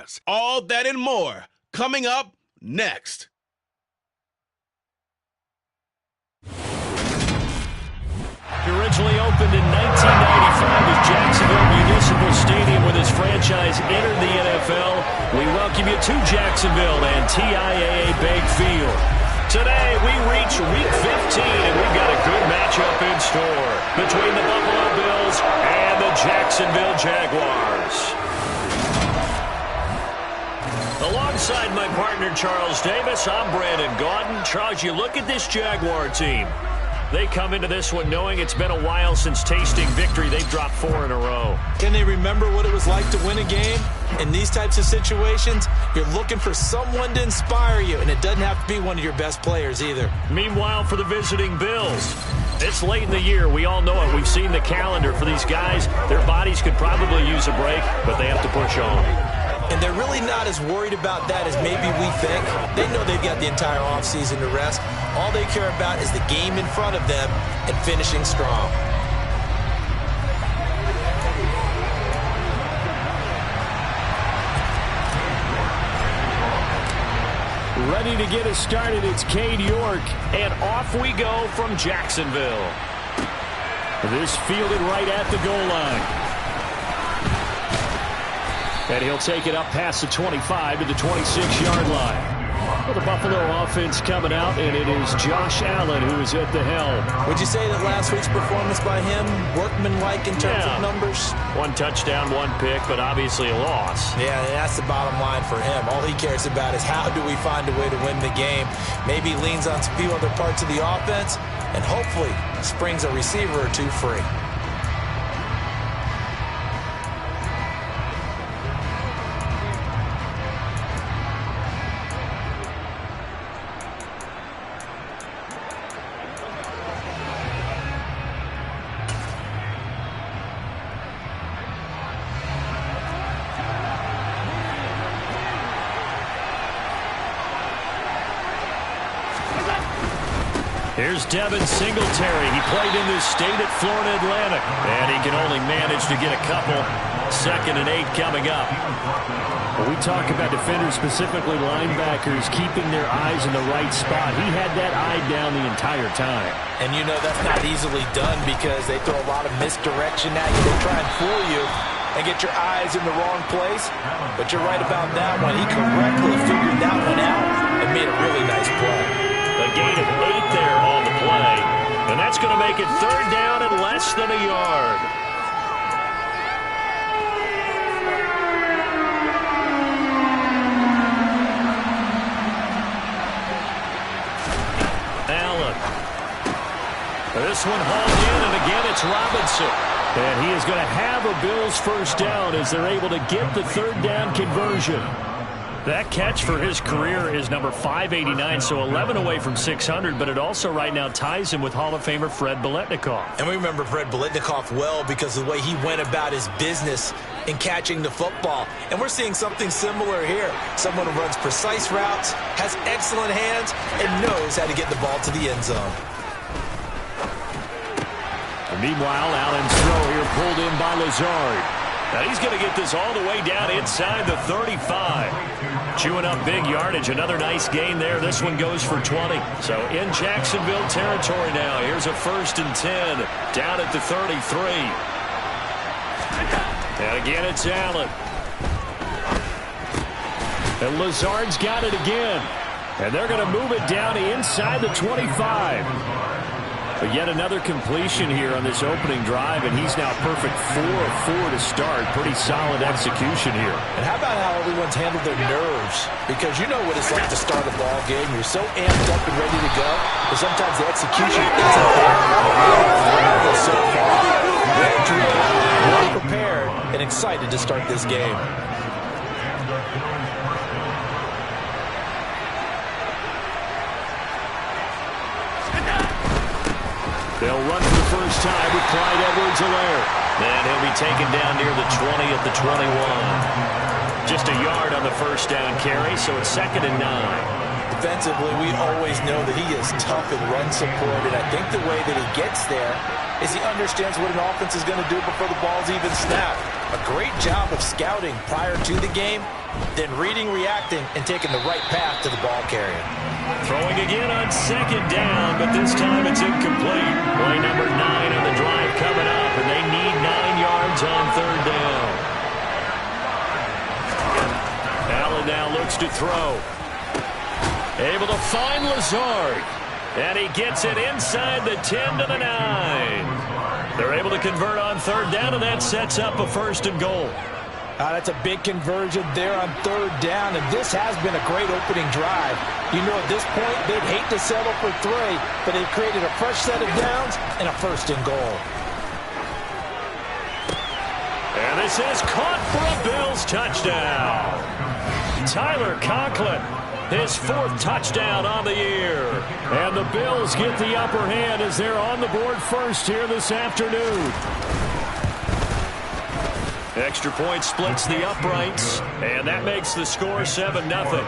Jaguars. All that and more coming up next. Originally opened in 1995 as Jacksonville Municipal Stadium when his franchise entered the NFL. We welcome you to Jacksonville and TIAA Bank Field. Today we reach Week 15 and we've got a good matchup in store between the Buffalo Bills and the Jacksonville Jaguars. Alongside my partner Charles Davis, I'm Brandon Gaudin. Charles, you look at this Jaguar team. They come into this one knowing it's been a while since tasting victory. They've dropped 4 in a row. Can they remember what it was like to win a game? In these types of situations, you're looking for someone to inspire you, and it doesn't have to be one of your best players either. Meanwhile, for the visiting Bills, it's late in the year. We all know it. We've seen the calendar for these guys. Their bodies could probably use a break, but they have to push on. And they're really not as worried about that as maybe we think. They know they've got the entire offseason to rest. All they care about is the game in front of them and finishing strong. Ready to get us started, it's Cade York, and off we go from Jacksonville. This fielded right at the goal line. And he'll take it up past the 25 to the 26-yard line. Well, the Buffalo offense coming out, and it is Josh Allen who is at the helm. Would you say that last week's performance by him, workmanlike in terms of numbers? 1 touchdown, 1 pick, but obviously a loss. Yeah, that's the bottom line for him. All he cares about is how do we find a way to win the game. Maybe leans on a few other parts of the offense, and hopefully springs a receiver or two free. Here's Devin Singletary. He played in this state at Florida Atlantic, and he can only manage to get a couple. 2nd and 8 coming up. When we talk about defenders, specifically linebackers, keeping their eyes in the right spot, he had that eye down the entire time. And you know that's not easily done because they throw a lot of misdirection at you. They try and fool you and get your eyes in the wrong place. But you're right about that one. He correctly figured that one out and made a really nice play. A gain of 8 there on the play. And that's going to make it 3rd down and less than a yard. Allen. This one hauled in, and again it's Robinson. And he is going to have a Bills first down as they're able to get the 3rd down conversion. That catch for his career is number 589, so 11 away from 600, but it also right now ties him with Hall of Famer Fred Biletnikoff. And we remember Fred Biletnikoff well because of the way he went about his business in catching the football. And we're seeing something similar here. Someone who runs precise routes, has excellent hands, and knows how to get the ball to the end zone. And meanwhile, Allen's throw here pulled in by Lazard. Now he's going to get this all the way down inside the 35. Chewing up big yardage. Another nice gain there. This one goes for 20. So in Jacksonville territory now. Here's a 1st and 10 down at the 33. And again, it's Allen. And Lazard's got it again. And they're going to move it down inside the 25. But yet another completion here on this opening drive, and he's now perfect 4 of 4 to start. Pretty solid execution here. And how about how everyone's handled their nerves? Because you know what it's like to start a ball game. You're so amped up and ready to go, but sometimes the execution isn't there. So far, well prepared and excited to start this game. They'll run for the first time with Clyde Edwards-Helaire. And he'll be taken down near the 20 at the 21. Just a yard on the first down carry, so it's 2nd and 9. defensively, we always know that he is tough in run support, and I think the way that he gets there is he understands what an offense is going to do before the ball's even snapped. A great job of scouting prior to the game, then reading, reacting, and taking the right path to the ball carrier. Throwing again on second down, but this time it's incomplete. Play number 9 on the drive coming up, and they need 9 yards on third down. Allen now looks to throw. Able to find Lazard. And he gets it inside the 10 to the 9. They're able to convert on third down, and that sets up a 1st and goal. That's a big conversion there on third down, and this has been a great opening drive. You know, at this point, they'd hate to settle for 3, but they've created a fresh set of downs and a 1st and goal. And this is caught for a Bills touchdown. Tyler Conklin, his 4th touchdown on the year. And the Bills get the upper hand as they're on the board first here this afternoon. Extra point splits the uprights, and that makes the score 7-0.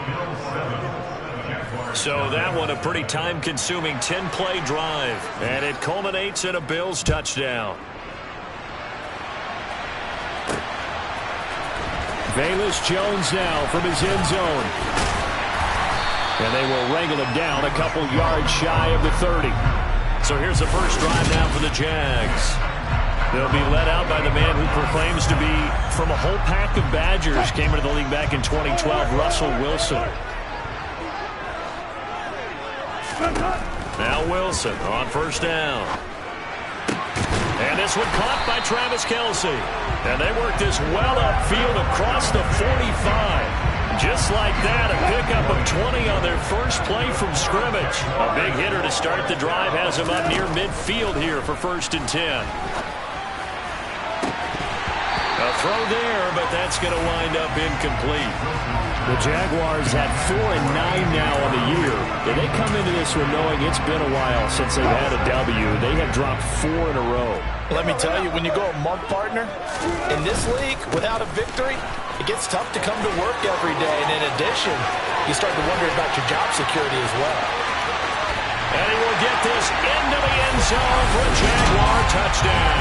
So that one a pretty time-consuming 10-play drive, and it culminates in a Bills touchdown. Velus Jones now from his end zone. And they will wrangle him down a couple yards shy of the 30. So here's the first drive now for the Jags. They'll be led out by the man who proclaims to be from a whole pack of Badgers. Came into the league back in 2012, Russell Wilson. Now Wilson on first down. And this one caught by Travis Kelce. And they work this well upfield across the 45. Just like that, a pickup of 20 on their first play from scrimmage. A big hitter to start the drive has him up near midfield here for 1st and 10. A throw there, but that's going to wind up incomplete. The Jaguars had 4-9 now on the year. And they come into this one knowing it's been a while since they've had a W. They have dropped 4 in a row. Let me tell you, when you go a month partner in this league without a victory, it gets tough to come to work every day. And in addition, you start to wonder about your job security as well. And he will get this into the end zone for a Jaguar touchdown.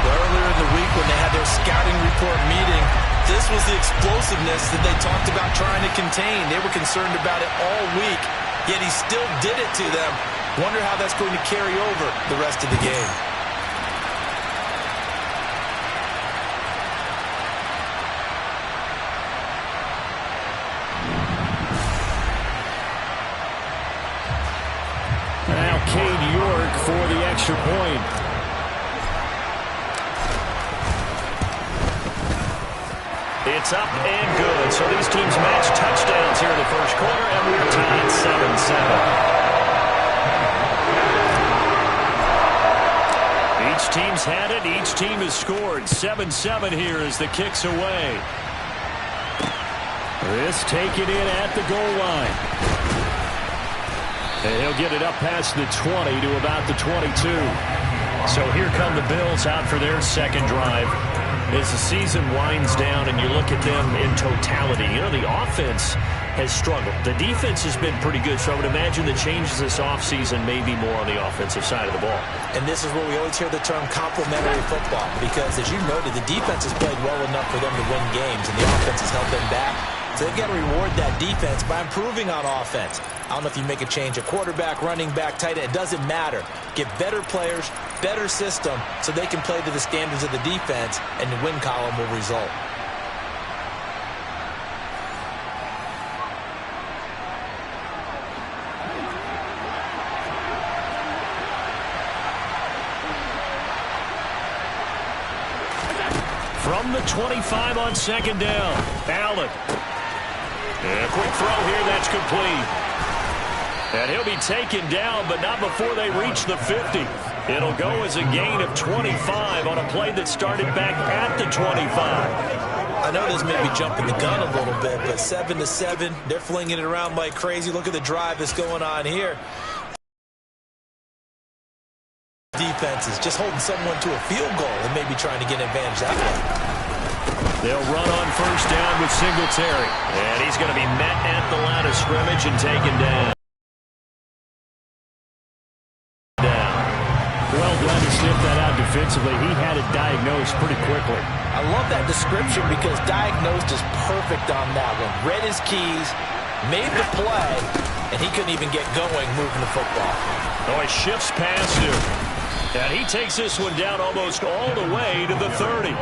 Earlier in the week when they had their scouting report meeting, this was the explosiveness that they talked about trying to contain. They were concerned about it all week, yet he still did it to them. Wonder how that's going to carry over the rest of the game. Now Cade York for the extra point. It's up and good. So these teams match touchdowns here in the first quarter, and we're tied 7-7. Each team's had it. Each team has scored. 7-7 here as the kick's away. This taken in at the goal line. And he'll get it up past the 20 to about the 22. So here come the Bills out for their second drive. As the season winds down and you look at them in totality, you know, the offense has struggled. The defense has been pretty good, so I would imagine the changes this offseason may be more on the offensive side of the ball. And this is where we always hear the term complementary football, because as you noted, the defense has played well enough for them to win games, and the offense has held them back. So they've got to reward that defense by improving on offense. I don't know if you make a change, a quarterback, running back, tight end, it doesn't matter. Get better players, better system, so they can play to the standards of the defense, and the win column will result. From the 25 on second down, Allen. And a quick throw here, that's complete. And he'll be taken down, but not before they reach the 50. It'll go as a gain of 25 on a play that started back at the 25. I know this may be jumping the gun a little bit, but 7-7, they're flinging it around like crazy. Look at the drive that's going on here. Defense is just holding someone to a field goal and maybe trying to get an advantage that way. They'll run on first down with Singletary. And he's going to be met at the line of scrimmage and taken down. Well done to sniff that out defensively. He had it diagnosed pretty quickly. I love that description because diagnosed is perfect on that one. Read his keys, made the play, and he couldn't even get going moving the football. Oh, he shifts past him. And he takes this one down almost all the way to the 30.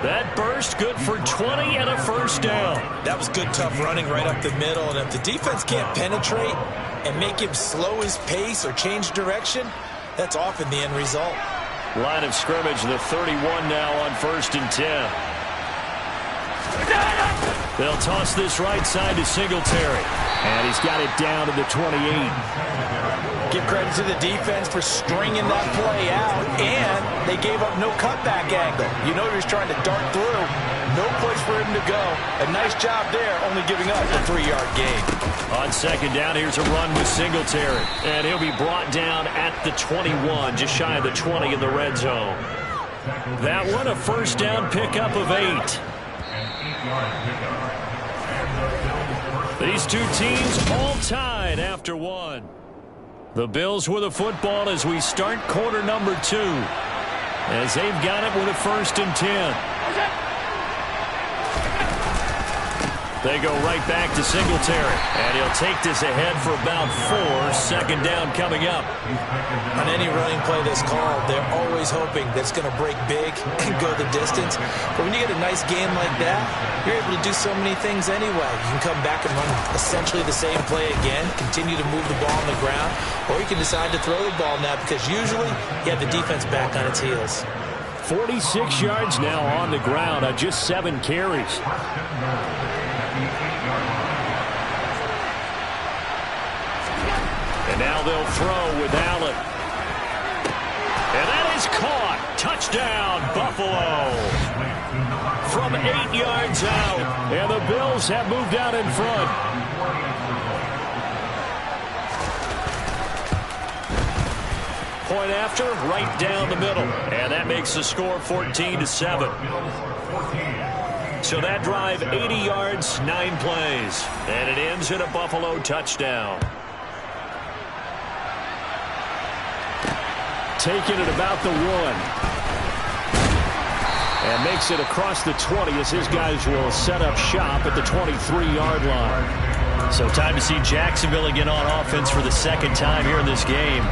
That burst good for 20 and a first down. That was good, tough running right up the middle. And if the defense can't penetrate and make him slow his pace or change direction, that's often the end result. Line of scrimmage, the 31 now on first and 10. They'll toss this right side to Singletary. And he's got it down to the 28. Give credit to the defense for stringing that play out, and they gave up no cutback angle. You know he was trying to dart through. No place for him to go. A nice job there, only giving up a 3-yard gain. On second down, here's a run with Singletary. And he'll be brought down at the 21, just shy of the 20 in the red zone. That one, a first down pickup of 8. These two teams all tied after one. The Bills with the football as we start quarter number 2. As they've got it with a first and 10. They go right back to Singletary. And he'll take this ahead for about 4. Second down coming up. On any running play that's called, they're always hoping that's going to break big and go the distance. But when you get a nice game like that, you're able to do so many things anyway. You can come back and run essentially the same play again, continue to move the ball on the ground, or you can decide to throw the ball now because usually you have the defense back on its heels. 46 yards now on the ground on just 7 carries. And now they'll throw with Allen. And that is caught. Touchdown, Buffalo. From 8 yards out. And the Bills have moved out in front. Point after, right down the middle. And that makes the score 14-7. So that drive, 80 yards, 9 plays. And it ends in a Buffalo touchdown. Taking it about the 1. And makes it across the 20 as his guys will set up shop at the 23-yard line. So time to see Jacksonville again on offense for the second time here in this game.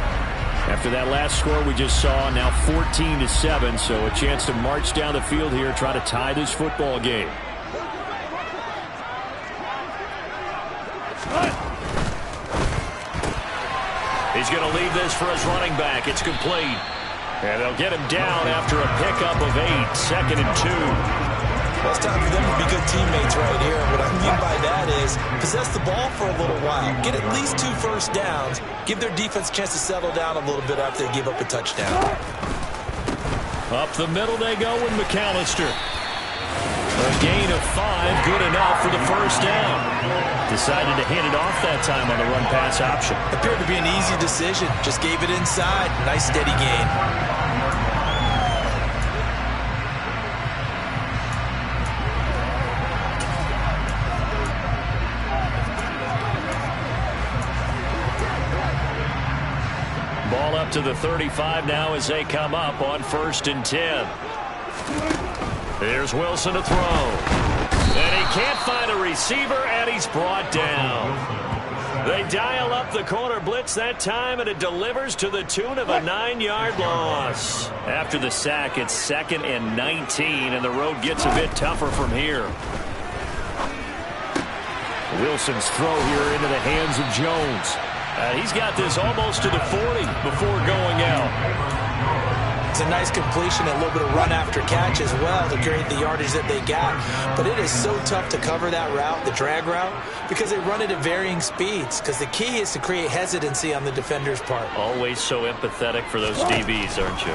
After that last score we just saw, now 14-7, so a chance to march down the field here, try to tie this football game. He's going to leave this for his running back. It's complete. And they'll get him down after a pickup of 8, second and 2. Well, it's time for them to be good teammates right here. What I mean by that is possess the ball for a little while. Get at least 2 first downs. Give their defense a chance to settle down a little bit after they give up a touchdown. Up the middle they go with McAllister. A gain of 5, good enough for the first down. Decided to hand it off that time on the run-pass option. Appeared to be an easy decision. Just gave it inside. Nice steady gain. Ball up to the 35 now as they come up on first and 10. Here's Wilson to throw. And he can't find a receiver, and he's brought down. They dial up the corner blitz that time, and it delivers to the tune of a 9-yard loss. After the sack, it's 2nd and 19, and the road gets a bit tougher from here. Wilson's throw here into the hands of Jones. He's got this almost to the 40 before going out. It's a nice completion, a little bit of run after catch as well to create the yardage that they got. But it is so tough to cover that route, the drag route, because they run it at varying speeds. Because the key is to create hesitancy on the defender's part. Always so empathetic for those DBs, aren't you?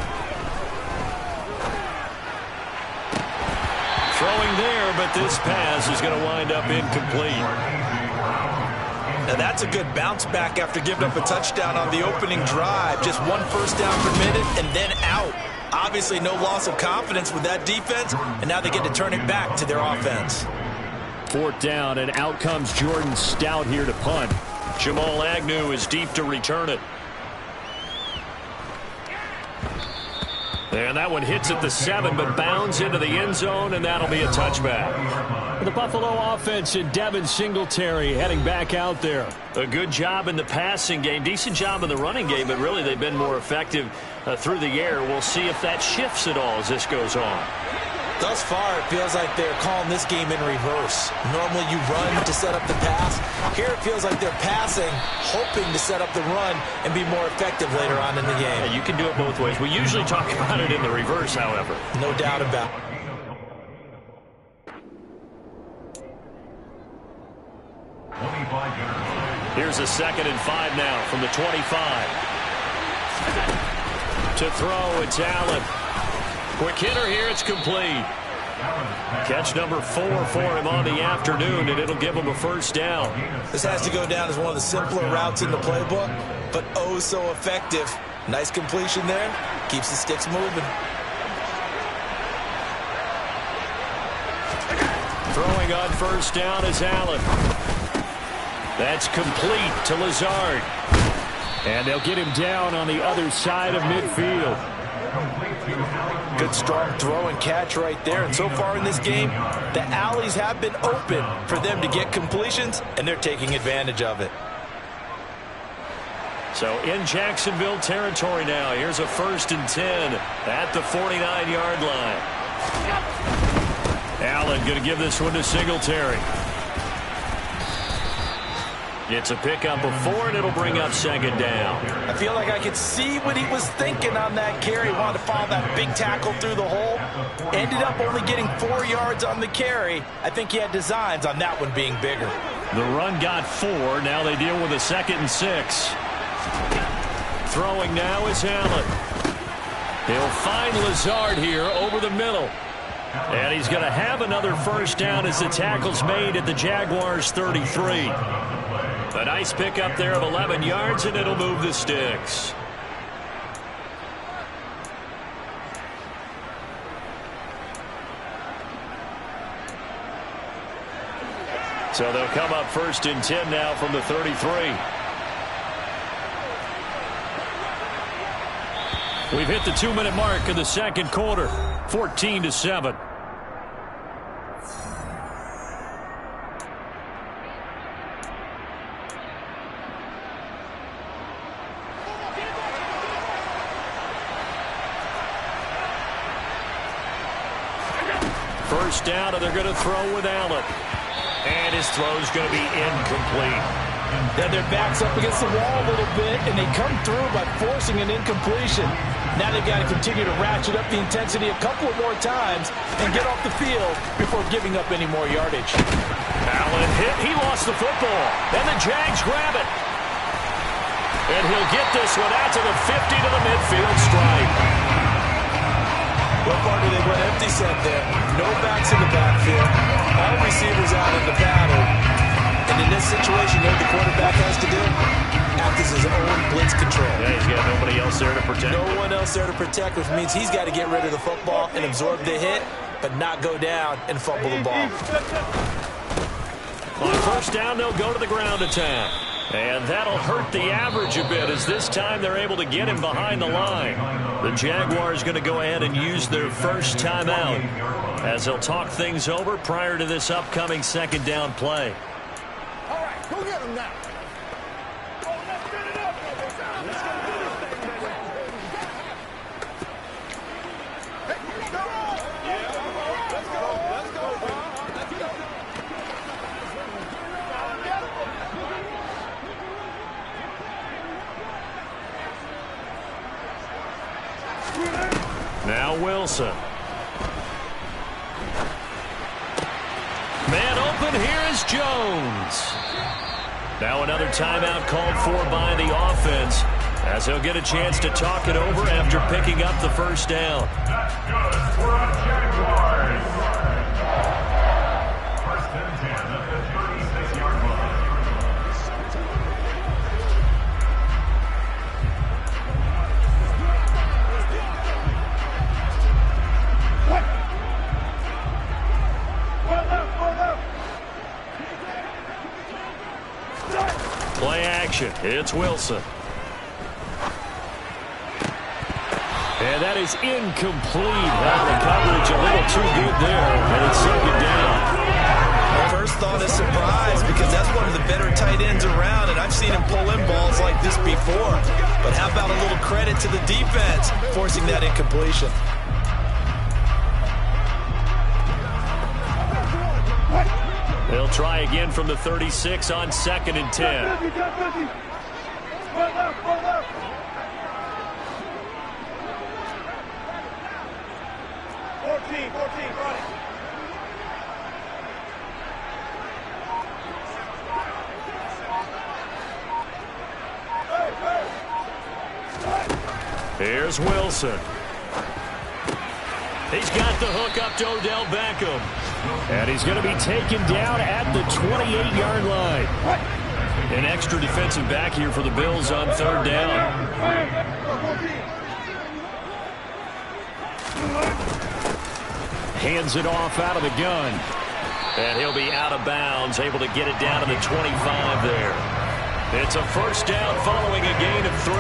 Throwing there, but this pass is going to wind up incomplete. Now that's a good bounce back after giving up a touchdown on the opening drive. Just 1 first down permitted and then out. Obviously, no loss of confidence with that defense, and now they get to turn it back to their offense. 4th down, and out comes Jordan Stout here to punt. Jamal Agnew is deep to return it. And that one hits at the 7, but bounds into the end zone, and that'll be a touchback. The Buffalo offense and Devin Singletary heading back out there. A good job in the passing game, decent job in the running game, but really they've been more effective through the air. We'll see if that shifts at all as this goes on. Thus far, it feels like they're calling this game in reverse. Normally you run to set up the pass. Here it feels like they're passing, hoping to set up the run and be more effective later on in the game. Yeah, you can do it both ways. We usually talk about it in the reverse, however. No doubt about it. Here's a 2nd and 5 now from the 25. To throw, it's Allen. Quick hitter here, it's complete. Catch number 4 for him on the afternoon, and it'll give him a 1st down. This has to go down as one of the simpler routes in the playbook, but oh so effective. Nice completion there. Keeps the sticks moving. Throwing on 1st down is Allen. That's complete to Lazard. And they'll get him down on the other side of midfield. Good strong throw and catch right there. And so far in this game, the alleys have been open for them to get completions, and they're taking advantage of it. So in Jacksonville territory now. Here's a 1st and 10 at the 49-yard line. Allen going to give this one to Singletary. It's a pickup of 4, and it'll bring up 2nd down. I feel like I could see what he was thinking on that carry. He wanted to follow that big tackle through the hole. Ended up only getting 4 yards on the carry. I think he had designs on that one being bigger. The run got 4. Now they deal with a 2nd and 6. Throwing now is Allen. He'll find Lazard here over the middle. And he's going to have another 1st down as the tackle's made at the Jaguars' 33. A nice pickup there of 11 yards, and it'll move the sticks. So they'll come up 1st and 10 now from the 33. We've hit the 2-minute mark in the 2nd quarter, 14-7. First down, and they're going to throw with Allen. And his throw's going to be incomplete. Then their back's up against the wall a little bit, and they come through by forcing an incompletion. Now they've got to continue to ratchet up the intensity a couple of more times and get off the field before giving up any more yardage. Allen hit. He lost the football. And the Jags grab it. And he'll get this one out to the 50 to the midfield stripe. What part do they went empty set there? No backs in the backfield. All receivers out in the pattern. And in this situation, what the quarterback has to do? Act as his own blitz control. Yeah, he's got nobody else there to protect. No one else there to protect, which means he's got to get rid of the football and absorb the hit, but not go down and fumble the ball. On 1st down, they'll go to the ground attack. And that'll hurt the average a bit as this time they're able to get him behind the line. The Jaguars going to go ahead and use their 1st timeout as they'll talk things over prior to this upcoming 2nd down play. All right, go get him now. Now Wilson. Man open, here is Jones. Now another timeout called for by the offense as he'll get a chance to talk it over after picking up the 1st down. Play action. It's Wilson. And that is incomplete. The coverage a little too good there, and it's second down. First thought is surprise because that's one of the better tight ends around, and I've seen him pull in balls like this before. But how about a little credit to the defense forcing that incompletion? They'll try again from the 36 on 2nd and 10. 14, run it. Here's Wilson. He's got the hook up to Odell Beckham. And he's going to be taken down at the 28-yard line. An extra defensive back here for the Bills on 3rd down. Hands it off out of the gun. And he'll be out of bounds, able to get it down to the 25 there. It's a first down following a gain of 3.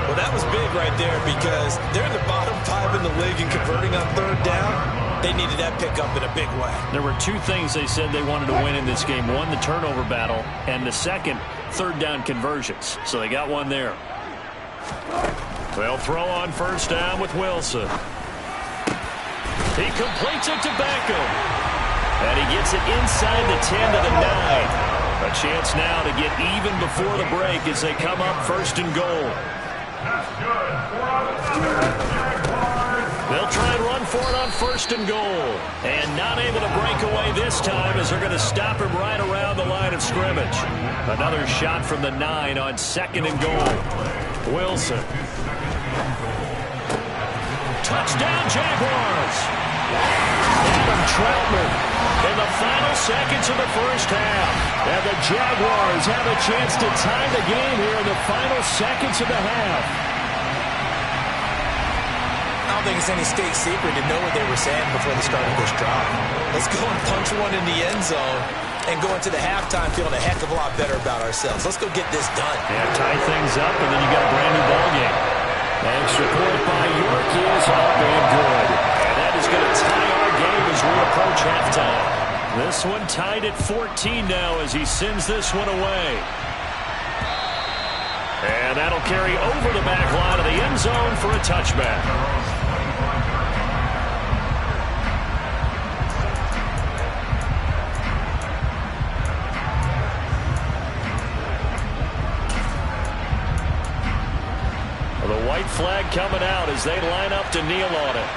Well, that was big right there because they're in the bottom 5 in the league and converting on 3rd down. They needed that pickup in a big way. There were 2 things they said they wanted to win in this game. One, the turnover battle, and the second, 3rd down conversions. So they got one there. They'll throw on first down with Wilson. He completes it to Beckham. And he gets it inside the 10 to the 9. A chance now to get even before the break as they come up 1st and goal. They'll try and run for it on 1st and goal. And not able to break away this time as they're going to stop him right around the line of scrimmage. Another shot from the 9 on 2nd and goal. Wilson. Touchdown, Jaguars. Adam Troutman in the final seconds of the first half. And the Jaguars have a chance to tie the game here in the final seconds of the half. I don't think it's any state secret to know what they were saying before the start of this drive. Let's go and punch one in the end zone and go into the halftime feeling a heck of a lot better about ourselves. Let's go get this done. Yeah, tie things up, and then you got a brand-new ball game. Extra point by York is up and good. And that is going to tie our game as we approach halftime. This one tied at 14 now as he sends this one away. And that'll carry over the back line of the end zone for a touchback. The white flag coming out as they line up to kneel on it.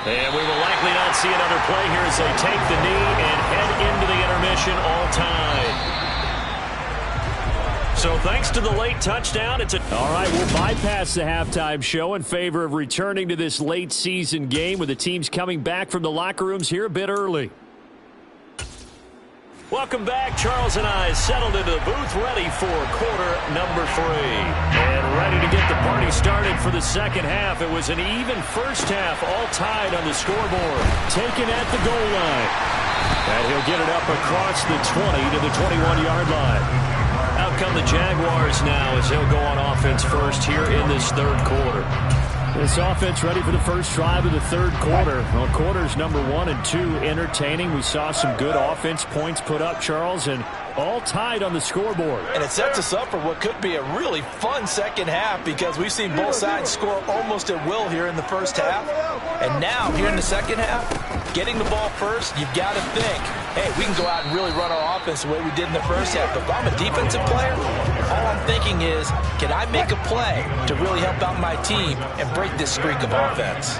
And we will likely not see another play here as they take the knee and head into the intermission all tied. So thanks to the late touchdown, it's all right, we'll bypass the halftime show in favor of returning to this late season game with the teams coming back from the locker rooms here a bit early. Welcome back. Charles and I settled into the booth ready for quarter number 3. And ready to get the party started for the second half. It was an even first half, all tied on the scoreboard. Taken at the goal line. And he'll get it up across the 20 to the 21-yard line. Out come the Jaguars now as they'll go on offense first here in this third quarter. This offense ready for the first drive of the third quarter. Well, quarters number 1 and 2 entertaining. We saw some good offense points put up, Charles, and all tied on the scoreboard. And it sets us up for what could be a really fun second half because we've seen both sides score almost at will here in the first half. And now, here in the second half, getting the ball first, you've got to think, hey, we can go out and really run our offense the way we did in the first half. But if I'm a defensive player, all I'm thinking is, can I make a play to really help out my team and break this streak of offense?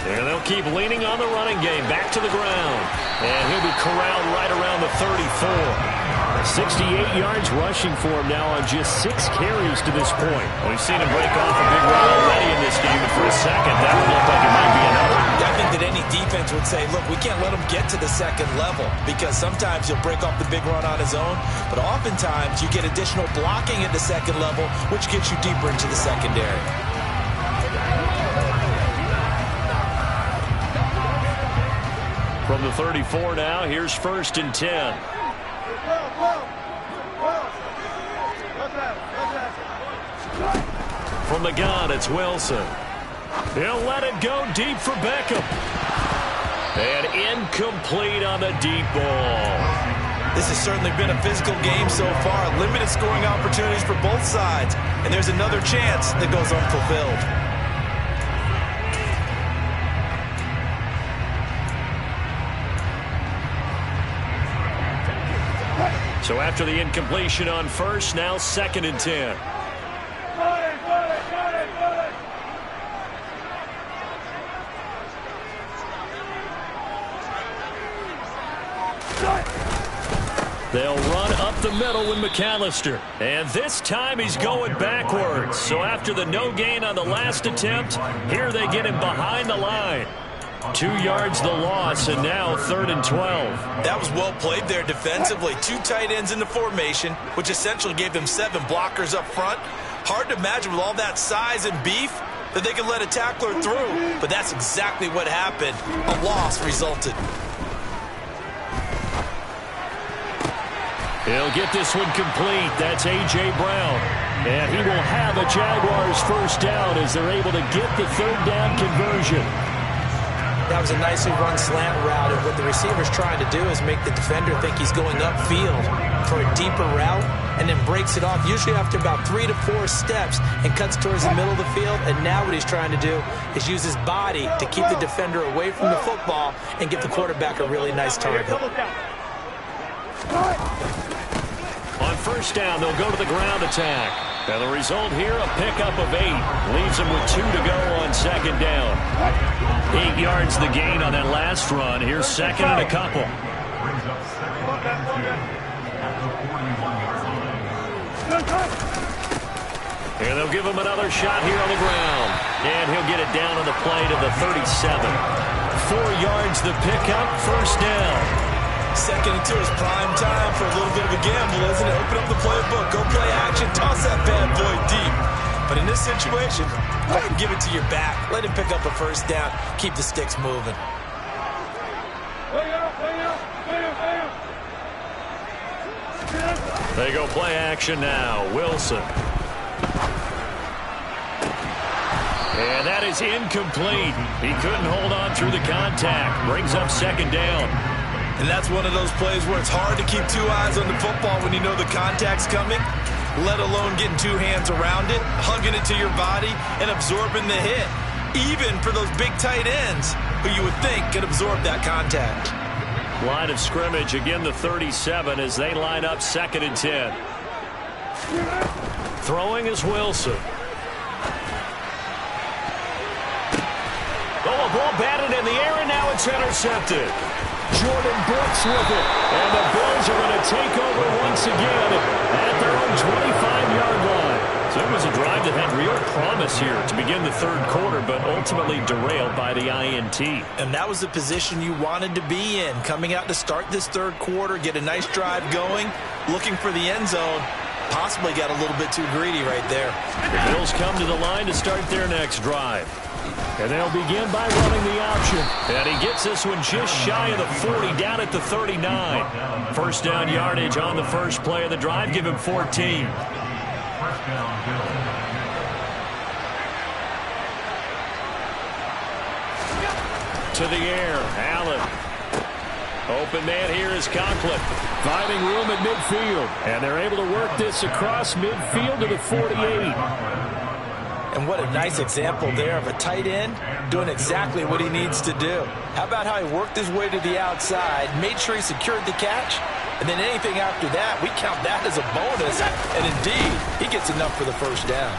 And they'll keep leaning on the running game. Back to the ground. And he'll be corralled right around the 34. 68 yards rushing for him now on just 6 carries to this point. We've seen him break off a big run already in this game, but for a second, that would look like it might be another. I think that any defense would say, look, we can't let him get to the second level because sometimes he'll break off the big run on his own, but oftentimes you get additional blocking at the second level, which gets you deeper into the secondary. From From the 34 now, here's 1st and 10. From the gun, it's Wilson. He'll let it go deep for Beckham. And incomplete on the deep ball. This has certainly been a physical game so far. Limited scoring opportunities for both sides. And there's another chance that goes unfulfilled. So after the incompletion on 1st, now 2nd and 10. They'll run up the middle with McAllister. And this time he's going backwards. So after the no gain on the last attempt, here they get him behind the line. 2 yards the loss, and now 3rd and 12. That was well played there defensively. 2 tight ends in the formation, which essentially gave them 7 blockers up front. Hard to imagine with all that size and beef that they could let a tackler through. But that's exactly what happened. A loss resulted. He'll get this one complete. That's A.J. Brown. And he will have a Jaguars 1st down as they're able to get the 3rd down conversion. That was a nicely run slant route, and what the receiver's trying to do is make the defender think he's going upfield for a deeper route, and then breaks it off, usually after about 3 to 4 steps, and cuts towards the middle of the field. And now what he's trying to do is use his body to keep the defender away from the football and give the quarterback a really nice target. On 1st down, they'll go to the ground attack. And the result here, a pickup of 8. Leaves them with 2 to go on 2nd down. 8 yards the gain on that last run. Here's 2nd and a couple. And they'll give him another shot here on the ground. And he'll get it down on the play to the 37. 4 yards the pickup, 1st down. 2nd and 2 is prime time for a little bit of a gamble, isn't it? Open up the playbook, go play action, toss that bad boy deep. But in this situation, go ahead and give it to your back. Let him pick up a 1st down, keep the sticks moving. They go play action now. Wilson. And that is incomplete. He couldn't hold on through the contact. Brings up 2nd down. And that's one of those plays where it's hard to keep 2 eyes on the football when you know the contact's coming, let alone getting 2 hands around it, hugging it to your body, and absorbing the hit. Even for those big tight ends who you would think could absorb that contact. Line of scrimmage, again the 37 as they line up 2nd and 10. Throwing is Wilson. Oh, a ball batted in the air, and now it's intercepted. Jordan Brooks with it. And the Bills are going to take over once again at their own 25-yard line. So it was a drive that had real promise here to begin the 3rd quarter, but ultimately derailed by the INT. And that was the position you wanted to be in, coming out to start this 3rd quarter, get a nice drive going, looking for the end zone. Possibly got a little bit too greedy right there. The Bills come to the line to start their next drive. And they'll begin by running the option. And he gets this one just shy of the 40, down at the 39. 1st down yardage on the first play of the drive. Give him 14. To the air, Allen. Open man here is Conklin. Finding room at midfield. And they're able to work this across midfield to the 48. And what a nice example there of a tight end doing exactly what he needs to do. How about how he worked his way to the outside, made sure he secured the catch, and then anything after that, we count that as a bonus. And indeed, he gets enough for the 1st down.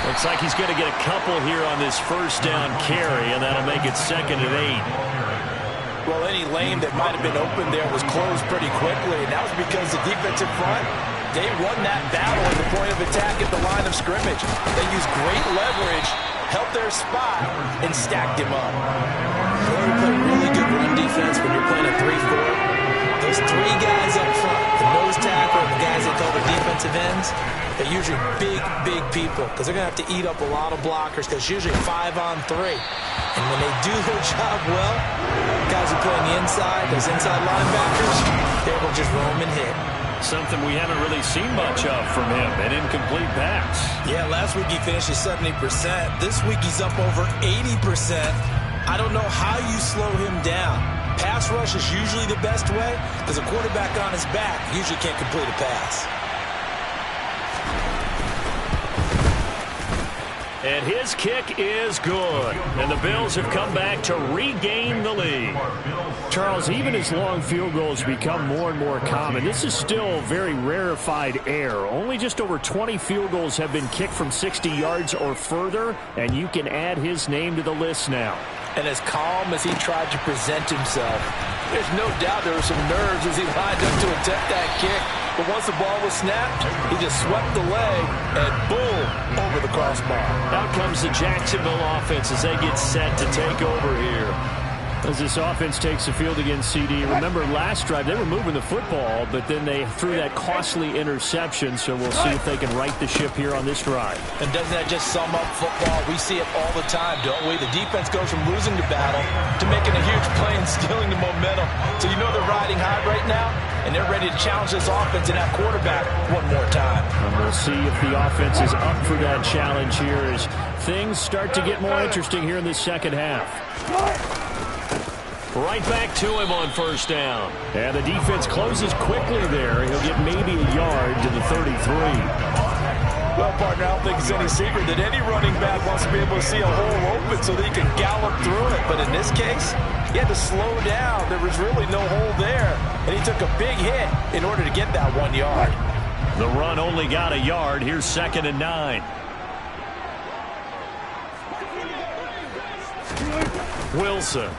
Looks like he's going to get a couple here on this 1st down carry, and that'll make it 2nd and 8. Well, any lane that might have been open there was closed pretty quickly, and that was because the defensive front, they won that battle at the point of attack at the line of scrimmage. They used great leverage, held their spot, and stacked him up. You play really good run defense when you're playing a 3-4. Those three guys up front, the nose tackle and the guys they call the defensive ends, they're usually big, big people because they're going to have to eat up a lot of blockers because usually 5-on-3. And when they do their job well, guys who play on the inside, those inside linebackers, they're able to just roam and hit. Something we haven't really seen much of from him, an incomplete pass. Yeah, last week he finished at 70%. This week he's up over 80%. I don't know how you slow him down. Pass rush is usually the best way because a quarterback on his back usually can't complete a pass. And his kick is good. And the Bills have come back to regain the lead. Charles, even as long field goals become more and more common, this is still very rarefied air. Only just over 20 field goals have been kicked from 60 yards or further, and you can add his name to the list now. And as calm as he tried to present himself, there's no doubt there were some nerves as he lined up to attempt that kick. But once the ball was snapped, he just swept the leg and boom, over the crossbar. Out comes the Jacksonville offense as they get set to take over here. As this offense takes the field against CD. Remember, last drive, they were moving the football, but then they threw that costly interception, so we'll see if they can right the ship here on this drive. And doesn't that just sum up football? We see it all the time, don't we? The defense goes from losing the battle to making a huge play and stealing the momentum. So you know they're riding high right now, and they're ready to challenge this offense and that quarterback one more time. And we'll see if the offense is up for that challenge here as things start to get more interesting here in the second half. Right back to him on first down. And the defense closes quickly there. He'll get maybe a yard to the 33. Well, partner, I don't think it's any secret that any running back wants to be able to see a hole open so that he can gallop through it. But in this case, he had to slow down. There was really no hole there. And he took a big hit in order to get that 1 yard. The run only got a yard. Here's 2nd and 9. Wilson.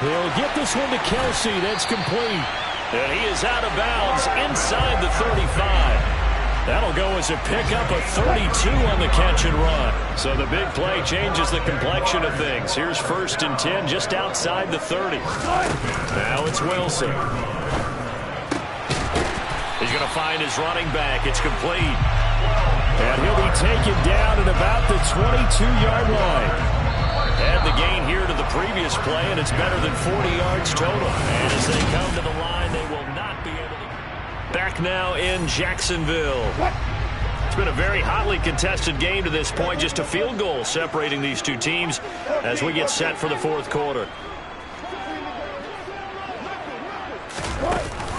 He'll get this one to Kelsey. That's complete. And he is out of bounds inside the 35. That'll go as a pickup of 32 on the catch and run. So the big play changes the complexion of things. Here's 1st and 10 just outside the 30. Now it's Wilson. He's going to find his running back. It's complete. And he'll be taken down at about the 22-yard line. Add the gain here to the previous play, and it's better than 40 yards total. And as they come to the line, they will not be able to. Back now in Jacksonville. It's been a very hotly contested game to this point. Just a field goal separating these two teams as we get set for the fourth quarter.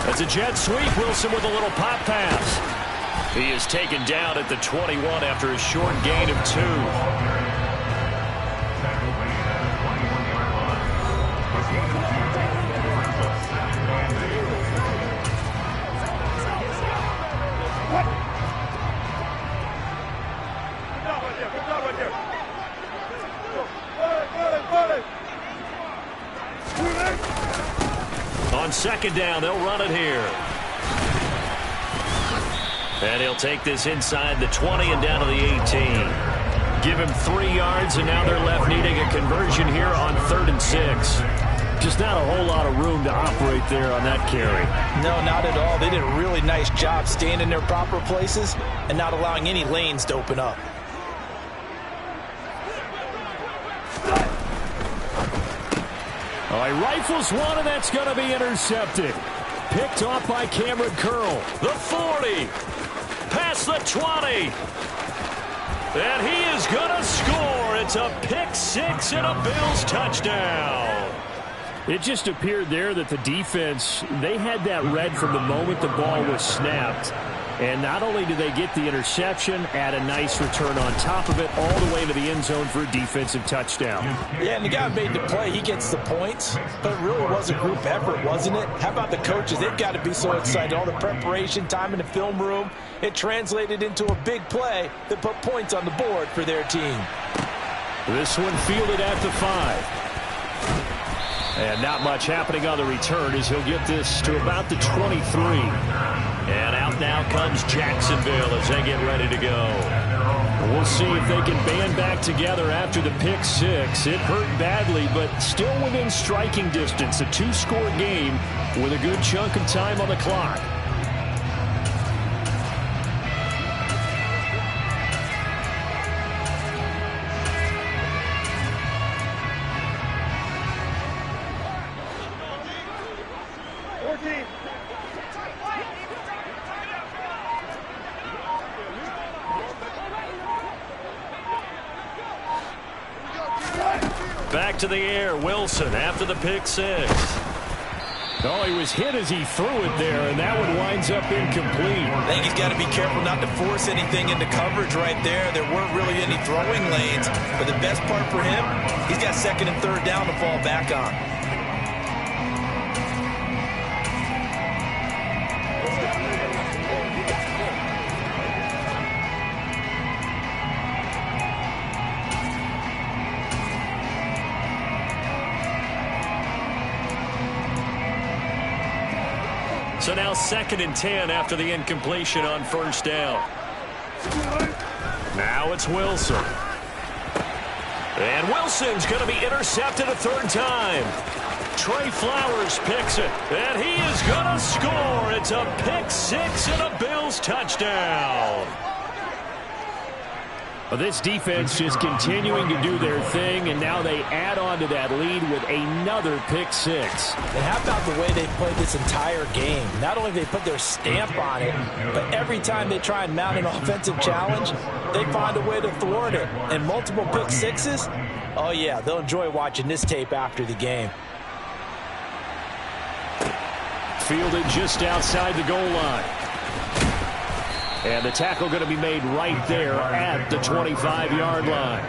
It's a jet sweep. Wilson with a little pop pass. He is taken down at the 21 after a short gain of 2. On 2nd down, they'll run it here. And he'll take this inside the 20 and down to the 18. Give him 3 yards, and now they're left needing a conversion here on 3rd and 6. Just not a whole lot of room to operate there on that carry. No, not at all. They did a really nice job staying in their proper places and not allowing any lanes to open up. Oh, he rifles one, and that's going to be intercepted. Picked off by Cameron Curl. The 40. Past the 20. And he is going to score. It's a pick 6 and a Bills touchdown. It just appeared there that the defense, they had that read from the moment the ball was snapped. And not only did they get the interception, add a nice return on top of it, all the way to the end zone for a defensive touchdown. Yeah, and the guy made the play. He gets the points, but it really was a group effort, wasn't it? How about the coaches? They've got to be so excited. All the preparation, time in the film room, it translated into a big play that put points on the board for their team. This one fielded at the 5. And not much happening on the return as he'll get this to about the 23. And out now comes Jacksonville as they get ready to go. We'll see if they can band back together after the pick six. It hurt badly, but still within striking distance. A two-score game with a good chunk of time on the clock. Back to the air, Wilson after the pick six. Oh, he was hit as he threw it there, and that one winds up incomplete. I think he's got to be careful not to force anything into coverage right there. There weren't really any throwing lanes, but the best part for him, he's got second and third down to fall back on. So now 2nd and 10 after the incompletion on first down. Now it's Wilson. And Wilson's going to be intercepted a third time. Trey Flowers picks it, and he is going to score. It's a pick six and a Bills touchdown. Well, this defense just continuing to do their thing, and now they add on to that lead with another pick six. And how about the way they played this entire game? Not only do they put their stamp on it, but every time they try and mount an offensive challenge, they find a way to thwart it. And multiple pick sixes, oh yeah, they'll enjoy watching this tape after the game. Fielded just outside the goal line. And the tackle going to be made right there at the 25-yard line.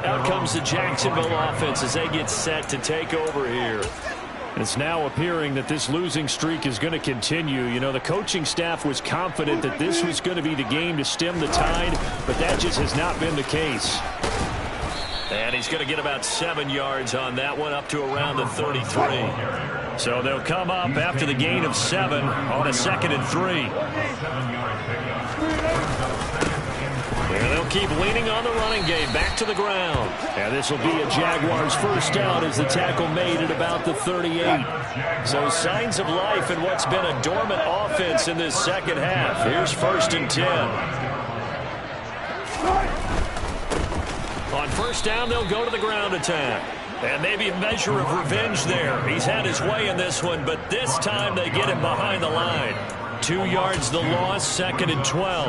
Out comes the Jacksonville offense as they get set to take over here. It's now appearing that this losing streak is going to continue. You know, the coaching staff was confident that this was going to be the game to stem the tide, but that just has not been the case. And he's going to get about 7 yards on that one, up to around the 33. So they'll come up after the gain of 7 on a 2nd and 3. And they'll keep leaning on the running game. Back to the ground. And this will be a Jaguars first down as the tackle made at about the 38. So signs of life in what's been a dormant offense in this second half. Here's 1st and 10. On first down, they'll go to the ground attack. And maybe a measure of revenge there. He's had his way in this one, but this time they get him behind the line. 2 yards the loss, 2nd and 12.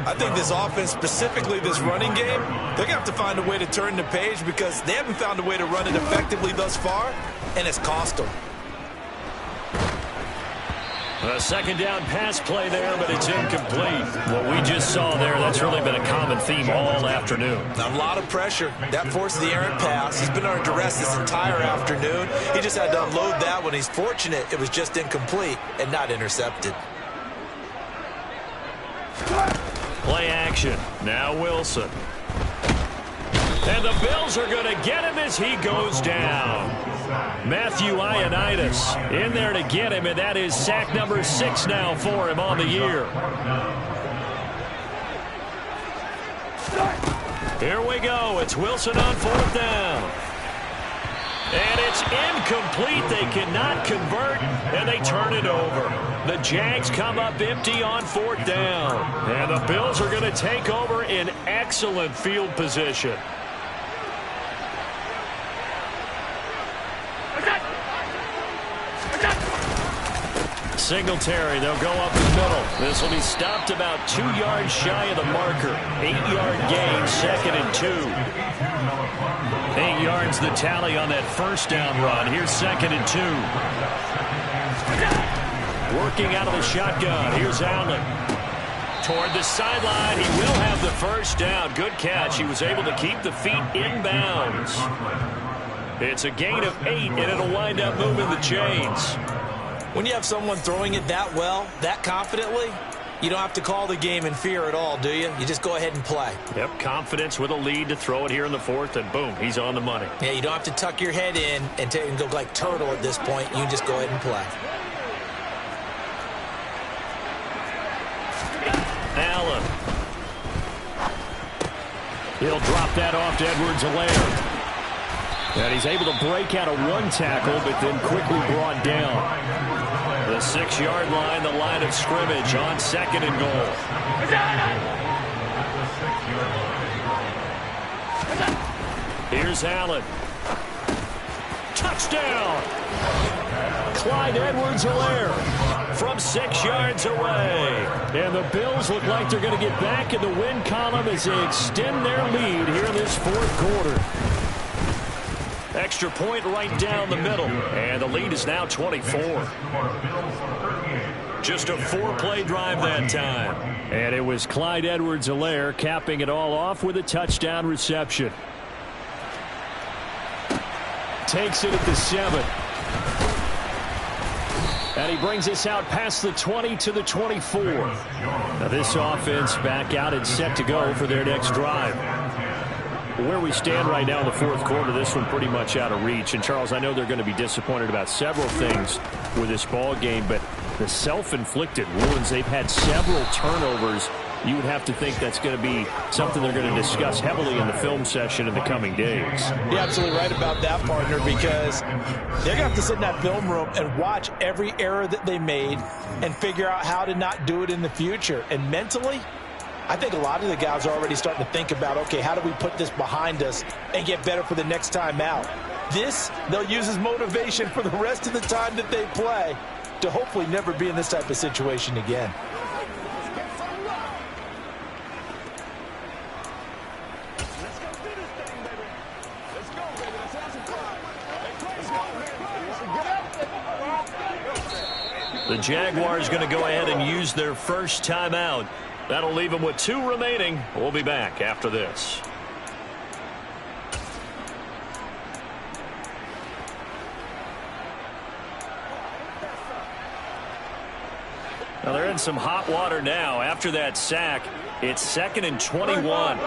I think this offense, specifically this running game, they're going to have to find a way to turn the page because they haven't found a way to run it effectively thus far, and it's cost them. A 2nd down pass play there, but it's incomplete. What we just saw there, that's really been a common theme all afternoon. A lot of pressure. That forces the errant pass. He's been under duress this entire afternoon. He just had to unload that one. He's fortunate it was just incomplete and not intercepted. Play action. Now Wilson. And the Bills are going to get him as he goes down. Matthew Ioannidis in there to get him, and that is sack number 6 now for him on the year. Here we go. It's Wilson on 4th down. And it's incomplete. They cannot convert, and they turn it over. The Jags come up empty on 4th down. And the Bills are going to take over in excellent field position. Singletary, they'll go up the middle. This will be stopped about 2 yards shy of the marker. 8-yard gain, 2nd and 2. 8 yards the tally on that first down run. Here's 2nd and 2. Working out of the shotgun. Here's Allen. Toward the sideline. He will have the first down. Good catch. He was able to keep the feet inbounds. It's a gain of 8, and it'll wind up moving the chains. When you have someone throwing it that well, that confidently, you don't have to call the game in fear at all, do you? You just go ahead and play. Yep, confidence with a lead to throw it here in the 4th, and boom, he's on the money. Yeah, you don't have to tuck your head in and go like turtle at this point. You just go ahead and play. Allen. He'll drop that off to Edwards-Helaire. And he's able to break out of one tackle, but then quickly brought down. The 6-yard line, the line of scrimmage on 2nd and goal. Here's Allen. Touchdown! Clyde Edwards-Helaire from 6 yards away. And the Bills look like they're going to get back in the win column as they extend their lead here in this 4th quarter. Extra point right down the middle. And the lead is now 24. Just a 4-play drive that time. And it was Clyde Edwards-Helaire capping it all off with a touchdown reception. Takes it at the 7. And he brings us out past the 20 to the 24. Now this offense back out and set to go for their next drive. Where we stand right now in the 4th quarter, this one pretty much out of reach. And, Charles, I know they're going to be disappointed about several things with this ball game, but the self-inflicted wounds, they've had several turnovers. You would have to think that's going to be something they're going to discuss heavily in the film session in the coming days. You're absolutely right about that, partner, because they're going to have to sit in that film room and watch every error that they made and figure out how to not do it in the future. And mentally, I think a lot of the guys are already starting to think about, okay, how do we put this behind us and get better for the next time out? This, they'll use as motivation for the rest of the time that they play to hopefully never be in this type of situation again. The Jaguars going to go ahead and use their first timeout. That'll leave them with 2 remaining. We'll be back after this. Now they're in some hot water now. After that sack, it's 2nd and 21.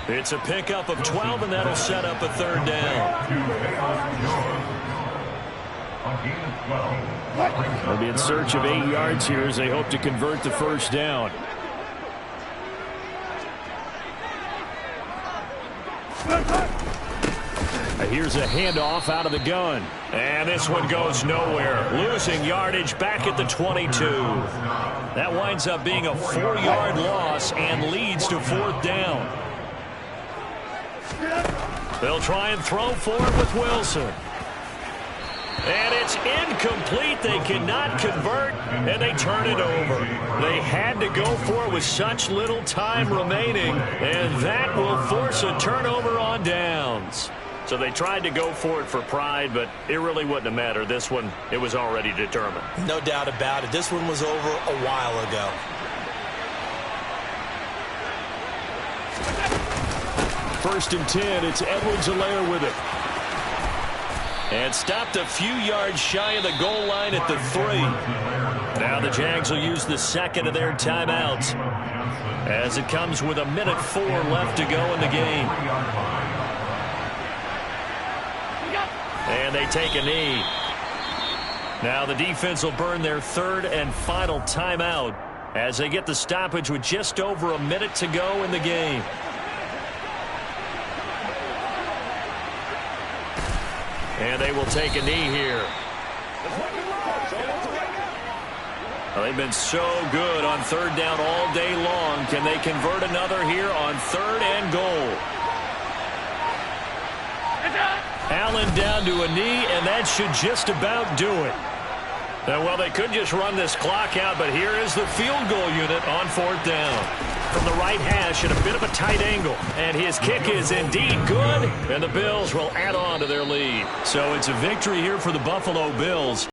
It's a pickup of 12, and that'll set up a 3rd down. They'll be in search of 8 yards here as they hope to convert the 1st down. Here's a handoff out of the gun. And this one goes nowhere. Losing yardage back at the 22. That winds up being a 4-yard loss and leads to 4th down. They'll try and throw for it with Wilson. And it's incomplete. They cannot convert, and they turn it over. They had to go for it with such little time remaining, and that will force a turnover on downs. So they tried to go for it for pride, but it really wouldn't have mattered. This one, it was already determined. No doubt about it. This one was over a while ago. First and 10, it's Edwards-Helaire with it. And stopped a few yards shy of the goal line at the 3. Now the Jags will use the 2nd of their timeouts as it comes with 1:04 left to go in the game. And they take a knee. Now the defense will burn their 3rd and final timeout as they get the stoppage with just over a minute to go in the game. And they will take a knee here. Well, they've been so good on 3rd down all day long. Can they convert another here on 3rd and goal? Allen down to a knee, and that should just about do it. Well, they could just run this clock out, but here is the field goal unit on 4th down. From the right hash at a bit of a tight angle. And his kick is indeed good, and the Bills will add on to their lead. So it's a victory here for the Buffalo Bills.